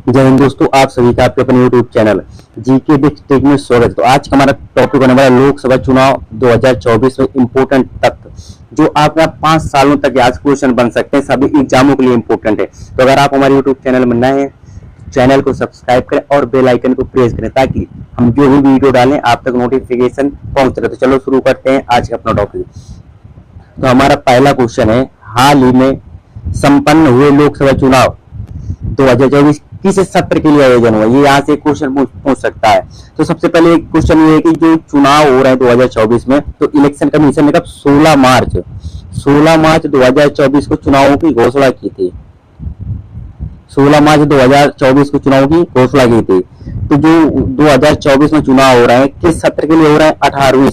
जय हिंद दोस्तों, आप सभी का आपके अपने YouTube चैनल जीके टेक में स्वागत है। तो आज हमारा टॉपिक होने वाला लोकसभा चुनाव 2024 में इम्पोर्टेंट तथ्य जो आपका 5 सालों तक आज क्वेश्चन बन सकते हैं, सभी एग्जामों के लिए इम्पोर्टेंट है। तो अगर आप हमारे YouTube चैनल में नए हैं, चैनल को सब्सक्राइब करें और बेल आइकन को प्रेस करें ताकि हम जो भी वीडियो डालें आप तक नोटिफिकेशन पहुंच सके। तो चलो शुरू करते हैं आज का अपना टॉपिक। तो हमारा पहला क्वेश्चन है, हाल ही में संपन्न हुए लोकसभा चुनाव 2024 किस सत्र के लिए आयोजन हुआ? ये यहाँ से क्वेश्चन पूछ सकता है। तो सबसे पहले क्वेश्चन ये है कि जो चुनाव हो रहे हैं 2024 में, तो इलेक्शन कमीशन ने कब 16 मार्च 2024 को चुनावों की घोषणा की थी। 16 मार्च 2024 को चुनाव की घोषणा की थी। तो जो 2024 में चुनाव हो रहे हैं किस सत्र के लिए हो रहे हैं? 18वीं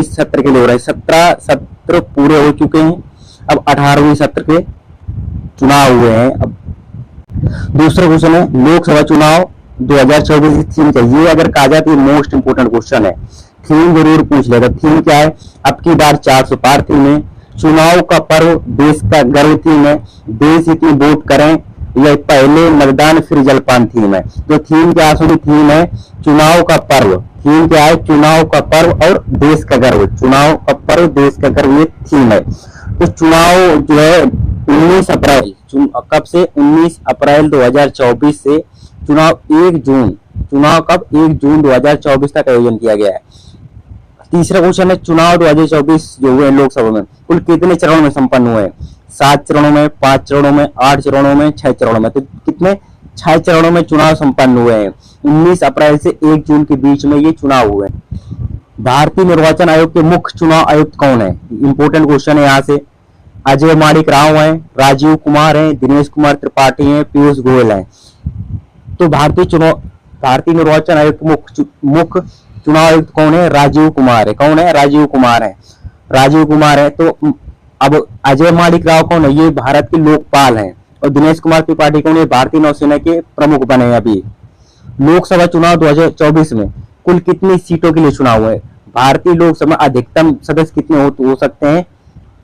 सत्र के लिए हो रहे हैं। 17 सत्र पूरे हो चुके हैं, अब 18वीं सत्र के चुनाव हुए हैं। अब दूसरा क्वेश्चन है, लोकसभा चुनाव 2024 की थीम क्या है? ये अगर कहा जाए तो ये मोस्ट इंपोर्टेंट क्वेश्चन है, थीम जरूर पूछ लेगा। थीम क्या है? अब की बार 400 पार थीम है, चुनाव का पर्व देश का गर्व थीम है, देश हित में वोट करें, यह पहले मतदान फिर जलपान थीम है। तो थीम क्या है? थीम है चुनाव का पर्व। थीम क्या है? चुनाव का पर्व और देश का गर्व। चुनाव का पर्व देश का गर्व, ये थीम है। तो चुनाव जो है 19 अप्रैल, कब से? 19 अप्रैल 2024 से चुनाव 1 जून, चुनाव कब? 1 जून 2024 तक आयोजन किया गया है। तीसरा क्वेश्चन है, चुनाव 2024 जो हुए लोकसभा में कुल कितने चरणों में संपन्न हुए हैं? 7 चरणों में, 5 चरणों में, 8 चरणों में, 6 चरणों में। तो कितने? 6 चरणों में चुनाव संपन्न हुए हैं। 19 अप्रैल से 1 जून के बीच में ये चुनाव हुए। भारतीय निर्वाचन आयोग के मुख्य चुनाव आयुक्त कौन है? इंपोर्टेंट क्वेश्चन है यहाँ से। अजय माणिक राव हैं, राजीव कुमार हैं, दिनेश कुमार त्रिपाठी हैं, पीयूष गोयल हैं। तो भारतीय निर्वाचन आयोग के मुख्य चुनाव आयुक्त कौन है? राजीव कुमार है। कौन है? राजीव कुमार है। राजीव कुमार है। तो अब अजय माणिक राव कौन है? ये भारत के लोकपाल हैं। और दिनेश कुमार त्रिपाठी कौन है? भारतीय नौसेना के प्रमुख बने अभी। लोकसभा चुनाव 2024 में कुल कितनी सीटों के लिए चुनाव हुए? भारतीय लोकसभा अधिकतम सदस्य कितने हो सकते हैं?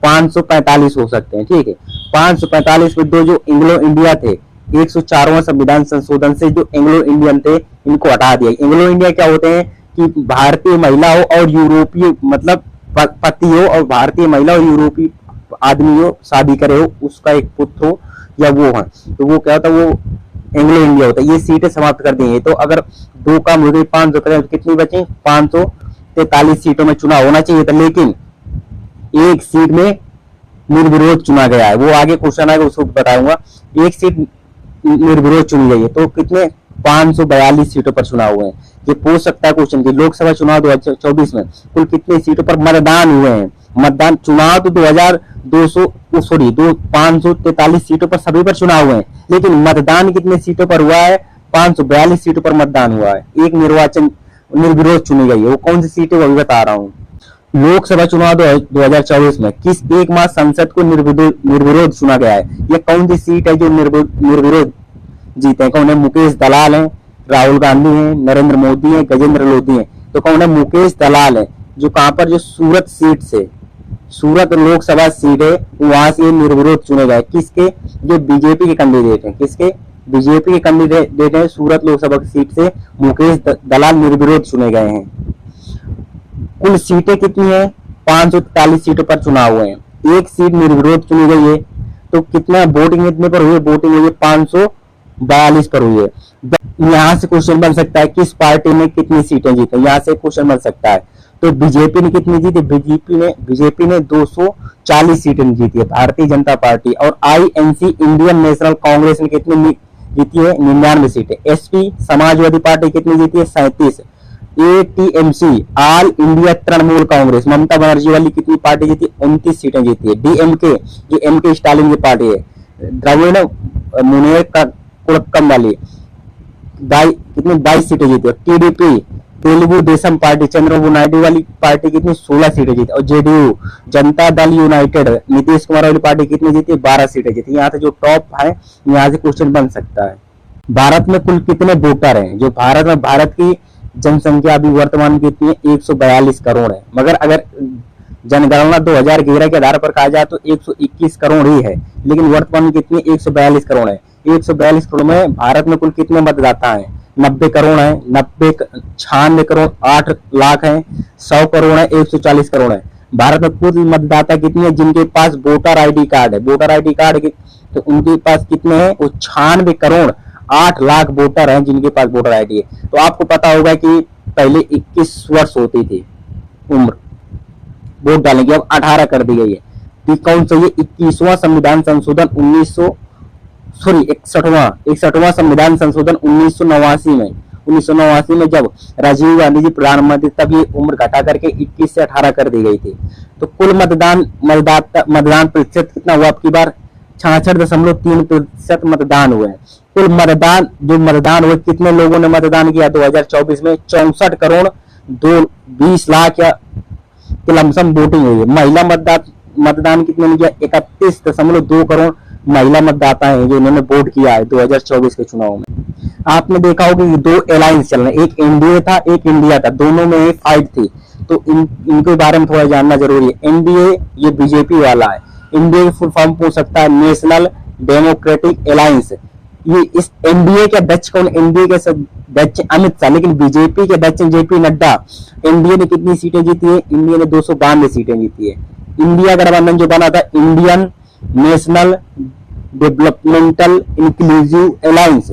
545 हो सकते हैं। ठीक है, 545 में दो जो एंग्लो इंडिया थे, 104वां संविधान संशोधन से जो एंग्लो इंडियन थे इनको हटा दिया। एंग्लो इंडिया क्या होते हैं कि भारतीय महिला हो और यूरोपीय, मतलब पति हो और भारतीय महिला और यूरोपीय आदमी हो, शादी करे हो, उसका एक पुत्र हो या वो है, तो वो क्या होता है? वो एंग्लो इंडिया होता है। ये सीटें समाप्त कर दी। तो अगर दो काम हो गई, 500 कितनी बची? 543 सीटों में चुनाव होना चाहिए था, लेकिन एक सीट में निर्विरोध चुना गया है। वो आगे क्वेश्चन आएगा, उसको बताऊंगा। एक सीट निर्विरोध चुनी गई है। तो कितने? 542 सीटों पर चुनाव हुए हैं। ये पूछ सकता है क्वेश्चन कि लोकसभा चुनाव 2024 में कुल कितनी सीटों पर मतदान हुए हैं? मतदान चुनाव तो 543 सीटों पर सभी पर चुनाव हुए हैं, लेकिन मतदान कितने सीटों पर हुआ है? 542 सीटों पर मतदान हुआ है। एक निर्विरोध चुनी गई है। वो कौन सी सीटें वो अभी बता रहा हूँ। लोकसभा चुनाव 2024 में किस एक माह संसद को निर्विरोध चुना गया है? ये कौन सी सीट है जो निर्विरोध जीते हैं? कौन है? मुकेश दलाल हैं, राहुल गांधी हैं, नरेंद्र मोदी हैं, गजेंद्र लोधी हैं। तो कौन है? मुकेश दलाल है। जो कहां पर? जो सूरत सीट से, सूरत लोकसभा सीट है, वहां से निर्विरोध चुने गए। किसके? जो बीजेपी के कैंडिडेट हैं। किसके? बीजेपी के कैंडिडेट है। सूरत लोकसभा की सीट से मुकेश दलाल निर्विरोध चुने गए हैं। कुल सीटें कितनी है? 543 सीटों पर चुनाव हुए हैं। एक सीट निर्विरोध चुनी गई है। तो कितना वोटिंग इतने पर हुई है? वोटिंग हुई है 542 पर हुई है। यहाँ से क्वेश्चन बन सकता है किस पार्टी ने कितनी सीटें जीती? यहाँ से क्वेश्चन बन सकता है। तो बीजेपी ने कितनी जीती? बीजेपी ने 240 सीटें जीती है, भारतीय जनता पार्टी। और आईएनसी इंडियन नेशनल कांग्रेस ने कितनी जीती है? 99 सीटें। एसपी समाजवादी पार्टी कितनी जीती है? 37। एटीएमसी ऑल इंडिया तृणमूल कांग्रेस ममता बनर्जी वाली कितनी पार्टी जीती? 29 सीटें जीती है। डीएमके जो एमके स्टालिन की पार्टी है, द्रविड़ मुनेर कुड़क्कम वाली कितनी 22 सीटें जीती है। टीडीपी तेलुगु देशम पार्टी चंद्रबाबू नायडू वाली पार्टी कितनी? 16 सीटें जीती। और जेडीयू जनता दल यूनाइटेड नीतीश कुमार वाली पार्टी कितनी जीती? 12 सीटें जीती। यहाँ से जो टॉप है, यहाँ से क्वेश्चन बन सकता है। भारत में कुल कितने वोटर हैं? जो भारत की जनसंख्या अभी वर्तमान कितनी है? 142 करोड़ है। मगर अगर जनगणना 2011 के आधार पर कहा जाए तो 121 करोड़ ही है, लेकिन वर्तमान में कितनी? 142 करोड़ है। 142 करोड़ में भारत में कुल कितने मतदाता हैं? 90 करोड़ है, 96 करोड़ 8 लाख है, 100 करोड़ है, 140 करोड़ है। भारत में कुल मतदाता कितने हैं जिनके पास वोटर आईडी कार्ड है? वोटर आईडी कार्ड तो उनके पास कितने हैं? वो 96 करोड़ 8 लाख वोटर हैं जिनके पास वोटर आईडी है। तो आपको पता होगा कि पहले 21 वर्ष होती थी उम्र वोट डालने की, अब 18 कर दी गई है। तो कौन सा? ये 21वां संविधान संशोधन 61वां संविधान संशोधन 1989 में जब राजीव गांधी जी प्रधानमंत्री, तब ये उम्र घटा करके 21 से 18 कर दी गई थी। तो कुल मतदान प्रतिशत कितना हुआ आपकी बार? 66.3% मतदान हुए हैं। कुल मतदान हुए, कितने लोगों ने मतदान किया 2024 में? 64 करोड़ 20 लाख या के लमसम वोटिंग हुई है। महिला मतदान कितने ने किया? 31.2 करोड़ महिला मतदाता हैं जो उन्होंने वोट किया है 2024 के चुनाव में। आपने देखा होगा कि 2 अलायंस चल रहे हैं, एक एनडीए था, एक इंडिया था, दोनों में फाइट थी। तो इनके बारे में थोड़ा जानना जरूरी है। एनडीए ये बीजेपी वाला है। इंडिया की फुल फॉर्म पूछ सकता है नेशनल डेमोक्रेटिक अलायंस। ये इस एनडीए के अध्यक्ष कौन? एनडीए के अध्यक्ष अमित शाह, लेकिन बीजेपी के अध्यक्ष जेपी नड्डा। एनडीए ने कितनी सीटें जीती है? इंडिया ने 292 सीटें जीती है। इंडिया गठबंधन जो बना था Indian national developmental inclusive alliance,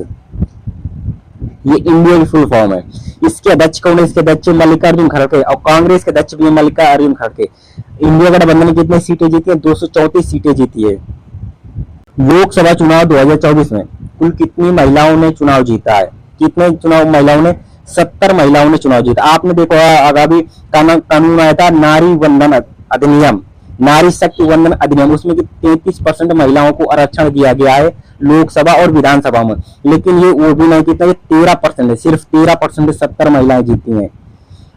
ये इंडिया की फुल फॉर्म है। इसके अध्यक्ष कौन है? इसके अध्यक्ष मल्लिकार्जुन खड़गे और कांग्रेस के अध्यक्ष भी मल्लिकार्जुन खड़गे। इंडिया गठबंधन ने कितनी सीटें जीती है? 234 सीटें जीती है। लोकसभा चुनाव 2024 में कुल कितनी महिलाओं ने चुनाव जीता है? कितने चुनाव महिलाओं ने? 70 महिलाओं ने चुनाव जीता। आपने देखो आगामी कानून आया था नारी वंदन अधिनियम, नारी शक्ति वंदन अधिनियम, उसमें 33% महिलाओं को आरक्षण दिया गया है लोकसभा और विधानसभा में, लेकिन ये वो भी नहीं कितना, ये 13% है, सिर्फ 13% 70 महिलाएं जीती हैं।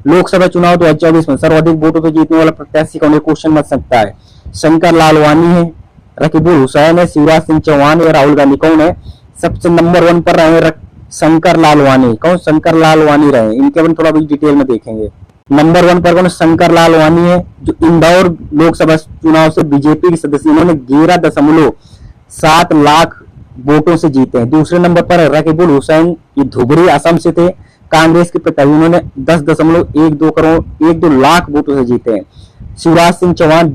लोकसभा चुनाव 2024 में सर्वाधिक वोटों से जीतने वाला प्रत्याशी कौन है? क्वेश्चन बन सकता है। शंकर लालवानी है, रकीबुल हुसैन है, शिवराज सिंह चौहान या राहुल गांधी? कौन है? सबसे नंबर 1 पर रहे शंकर लालवानी। कौन? शंकर लालवानी रहे। इनके बारे में थोड़ा भी डिटेल में देखेंगे। नंबर 1 पर कौन? शंकर लालवानी है, जो इंदौर लोकसभा चुनाव से बीजेपी के सदस्य, इन्होंने 11.7 लाख वोटों से जीते हैं। दूसरे नंबर पर रकीबुल हुसैन, ये धुबरी असम से थे, कांग्रेस के प्रत्याशी, उन्होंने 10.12 लाख वोटों से जीते हैं। शिवराज सिंह चौहान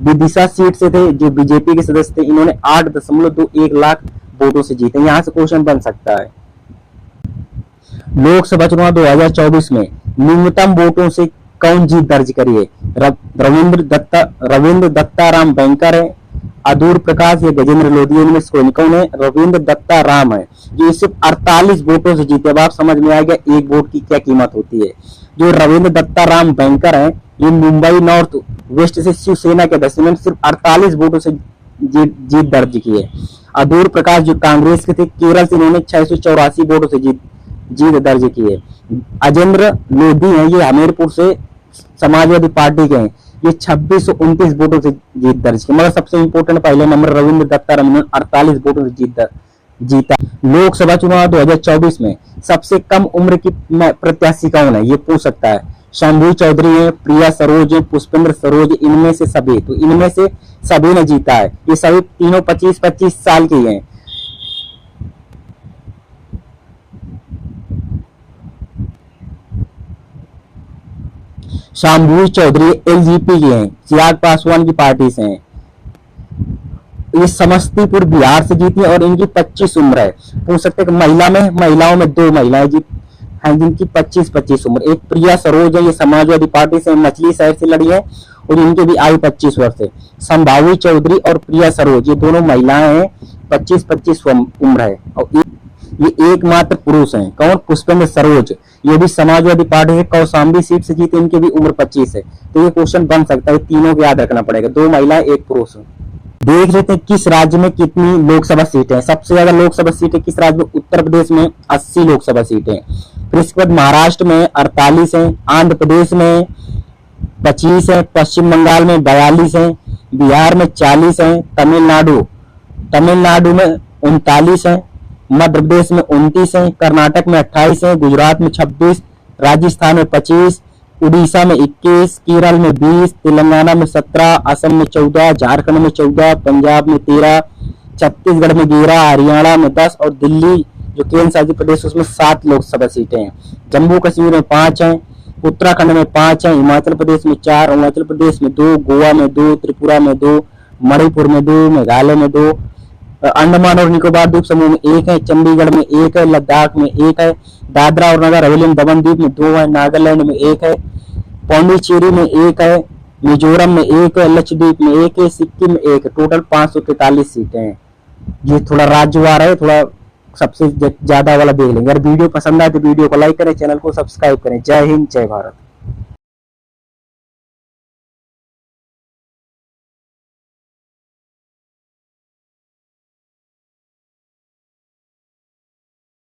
विदिशा सीट से थे, जो बीजेपी के सदस्य थे, इन्होंने 8.21 लाख वोटों से जीते। यहां से क्वेश्चन बन सकता है। लोकसभा चुनाव 2024 में न्यूनतम वोटों से कौन जीत दर्ज करी है? रविंद्र दत्ता राम बैंकर है, अदूर प्रकाश या गजेंद्र लोधी? इनमें से कौन है? रविंद्र दत्ता राम है, जो सिर्फ 48 वोटों से जीते। अब आप समझ में आ गया एक वोट की क्या कीमत होती है। जो रविंद्र दत्ता राम बैंकर है, ये मुंबई नॉर्थ वेस्ट से शिवसेना के अध्यक्ष, इन्होंने सिर्फ 48 वोटों से जीत दर्ज की है। अदूर प्रकाश जो कांग्रेस के थे, केरल से, इन्होंने 684 वोटों से जीत दर्ज की है। अजेंद्र लोधी हैं, ये हमीरपुर से समाजवादी पार्टी के हैं, ये 2629 वोटों से जीत दर्ज की। मगर सबसे इंपोर्टेंट पहले नंबर रविंद्र दत्ता राम ने 48 वोटों से जीता। लोकसभा चुनाव 2024 में सबसे कम उम्र की प्रत्याशी कौन है? ये पूछ सकता है। शंभू चौधरी है, प्रिया सरोज है, पुष्पेंद्र सरोज, इनमें से सभी, तो इनमें से सभी ने जीता है। ये सभी तीनों 25-25 साल के हैं। शंभू चौधरी एलजेपी के हैं, चिराग पासवान की पार्टी से हैं। ये समस्तीपुर बिहार से जीती है और इनकी 25 उम्र है। पूछ सकते हैं महिलाओं में 2 महिलाएं हैं जिनकी 25 उम्र। एक प्रिया सरोज है, ये समाजवादी पार्टी से मछली शहर से लड़ी है और इनके भी आयु 25 वर्ष है। संभावी चौधरी और प्रिया सरोज, ये दोनों महिलाएं हैं, 25 उम्र है। और ये एकमात्र पुरुष हैं। कौन? पुष्पेंद्र सरोज, ये भी समाजवादी पार्टी है, कौशाम्बी सीट से जीते, इनके भी उम्र 25 है। तो ये क्वेश्चन बन सकता है, तीनों को याद रखना पड़ेगा, 2 महिलाएं 1 पुरुष। देख लेते हैं किस राज्य में कितनी लोकसभा सीटें हैं। सबसे ज्यादा लोकसभा सीटें किस राज्य में? उत्तर प्रदेश में 80 लोकसभा सीटें। फिर इसके बाद महाराष्ट्र में 48 है, आंध्र प्रदेश में 25 है, पश्चिम बंगाल में 42 है, बिहार में 40 है, तमिलनाडु में 39 है, मध्य प्रदेश में 29 है, कर्नाटक में 28 है, गुजरात में 26, राजस्थान में 25, उड़ीसा में 21, केरल में 20, तेलंगाना में 17, असम में 14, झारखंड में 14, पंजाब में 13, छत्तीसगढ़ में 11, हरियाणा में 10 और दिल्ली जो केंद्र शासित प्रदेश उसमें 7 लोकसभा सीटें हैं। जम्मू कश्मीर में 5 हैं, उत्तराखंड में 5 हैं, हिमाचल प्रदेश में 4, अरुणाचल प्रदेश में 2, गोवा में 2, त्रिपुरा में 2, मणिपुर में 2, मेघालय में 2, अंडमान और निकोबार द्वीप समूह में 1 है, चंडीगढ़ में 1 है, लद्दाख में 1 है, दादरा और नगर हवेली दमन द्वीप में 2 है, नागालैंड में 1 है, पौंडीचेरी में 1 है, मिजोरम में 1 है, लक्षद्वीप में 1 है, सिक्किम में 1 है। टोटल 543 सीटें हैं। ये थोड़ा राज्यवार है, थोड़ा सबसे ज्यादा वाला देख लेंगे। अगर वीडियो पसंद आए तो वीडियो को लाइक करें, चैनल को सब्सक्राइब करें। जय हिंद, जय भारत।